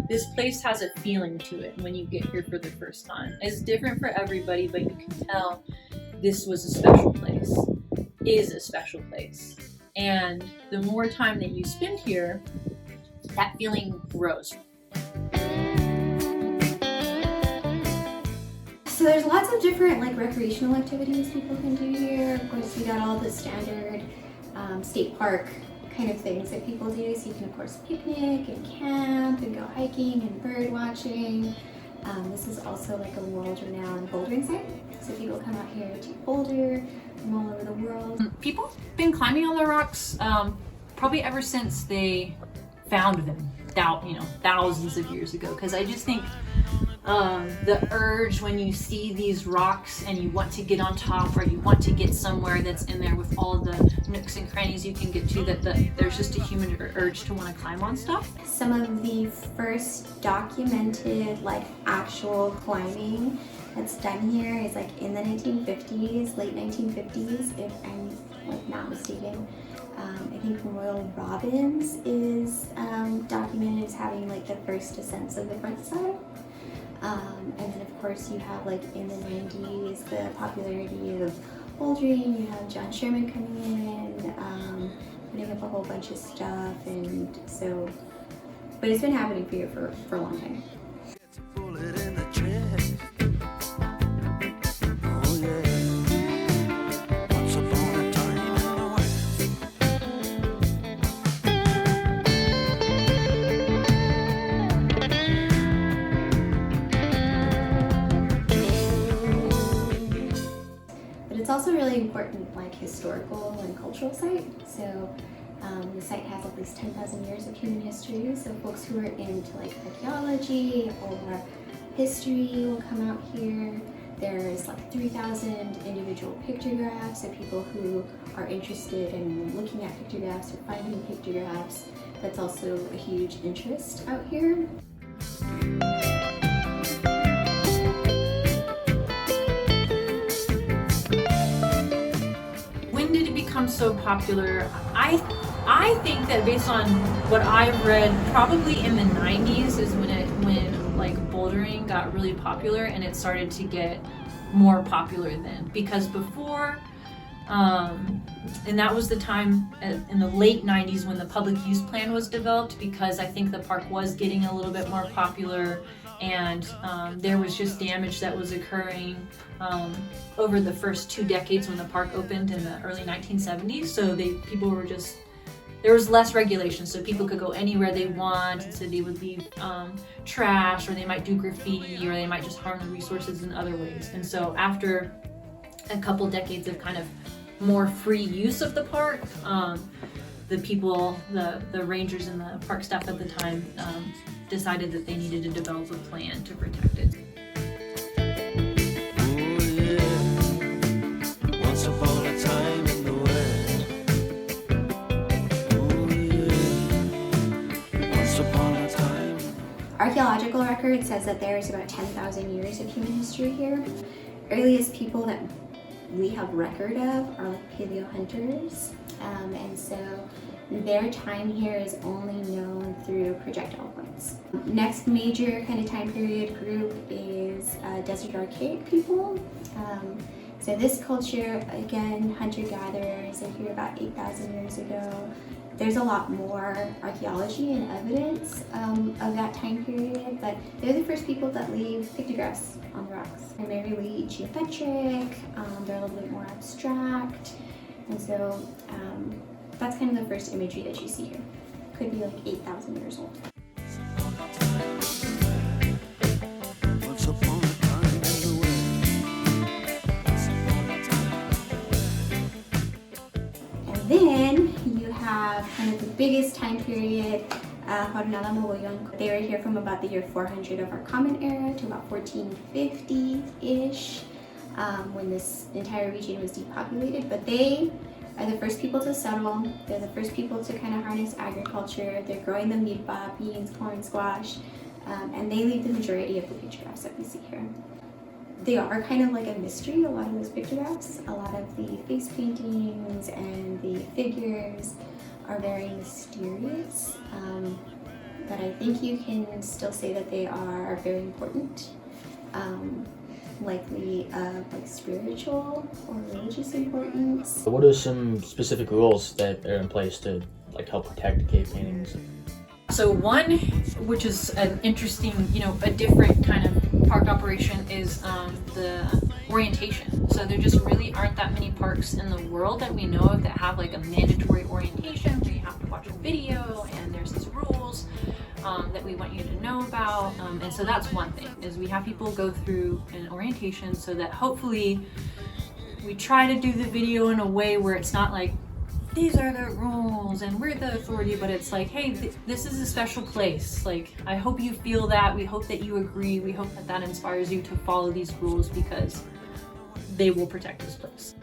This place has a feeling to it when you get here for the first time. It's different for everybody, but you can tell this was a special place, is a special place. And the more time that you spend here, that feeling grows. So there's lots of different like recreational activities people can do here. Of course, we got all the standard state park kind of things that people do. So you can of course picnic and camp and go hiking and bird watching. This is also like a world-renowned bouldering site. So people come out here to boulder from all over the world. People have been climbing on the rocks probably ever since they found them, thousands of years ago. Because I just think the urge when you see these rocks and you want to get on top, or you want to get somewhere that's in there with all the nooks and crannies you can get to, that there's just a human urge to want to climb on stuff. Some of the first documented like actual climbing that's done here is like in the 1950s, late 1950s, if I'm like not mistaken. I think Royal Robbins is documented as having like the first ascents of the front side. And then of course you have like in the 90s the popularity of bouldering. You have John Sherman coming in, putting up a whole bunch of stuff, and so, but it's been happening here for a long time. It's also really important like historical and cultural site. So the site has at least 10,000 years of human history. So folks who are into like archaeology or history will come out here. There's like 3,000 individual pictographs. So people who are interested in looking at pictographs or finding pictographs, that's also a huge interest out here. So popular. I think that based on what I've read, probably in the 90s is when like bouldering got really popular, and it started to get more popular then. Because before, and that was the time in the late 90s when the public use plan was developed, because I think the park was getting a little bit more popular, and there was just damage that was occurring over the first 2 decades when the park opened in the early 1970s. So people were just, there was less regulation, so people could go anywhere they want, and so they would leave trash, or they might do graffiti, or they might just harm the resources in other ways. And so after a couple decades of kind of more free use of the park, the people, the rangers and the park staff at the time decided that they needed to develop a plan to protect it. Archaeological record says that there's about 10,000 years of human history here. Earliest people that we have record of are like paleo hunters, and so their time here is only known through projectile points. Next major kind of time period group is Desert Archaic people. So this culture, again, hunter-gatherers, they're here about 8,000 years ago. There's a lot more archaeology and evidence of that time period, but they're the first people that leave pictographs on the rocks. Primarily geometric, they're a little bit more abstract, and so that's kind of the first imagery that you see here. Could be like 8,000 years old. And then you have kind of the biggest time period, Jornada Mogollon. They were here from about the year 400 of our Common Era to about 1450-ish, when this entire region was depopulated. But they are the first people to settle. They're the first people to kind of harness agriculture. They're growing the milpa, beans, corn, squash, and they leave the majority of the pictographs that we see here. They are kind of like a mystery, a lot of those pictographs. A lot of the face paintings and the figures are very mysterious. but I think you can still say that they are very important, likely of like spiritual or religious importance. What are some specific rules that are in place to like help protect cave paintings? So one, which is an interesting, a different kind of park operation, is the orientation. So there just really aren't that many parks in the world that we know of that have like a mandatory orientation where you have to watch a video and there's these rules that we want you to know about. And so that's one thing, is we have people go through an orientation so that hopefully we try to do the video in a way where it's not like, these are the rules and we're the authority, but it's like, hey, this is a special place. Like, I hope you feel that. We hope that you agree. We hope that that inspires you to follow these rules because they will protect this place.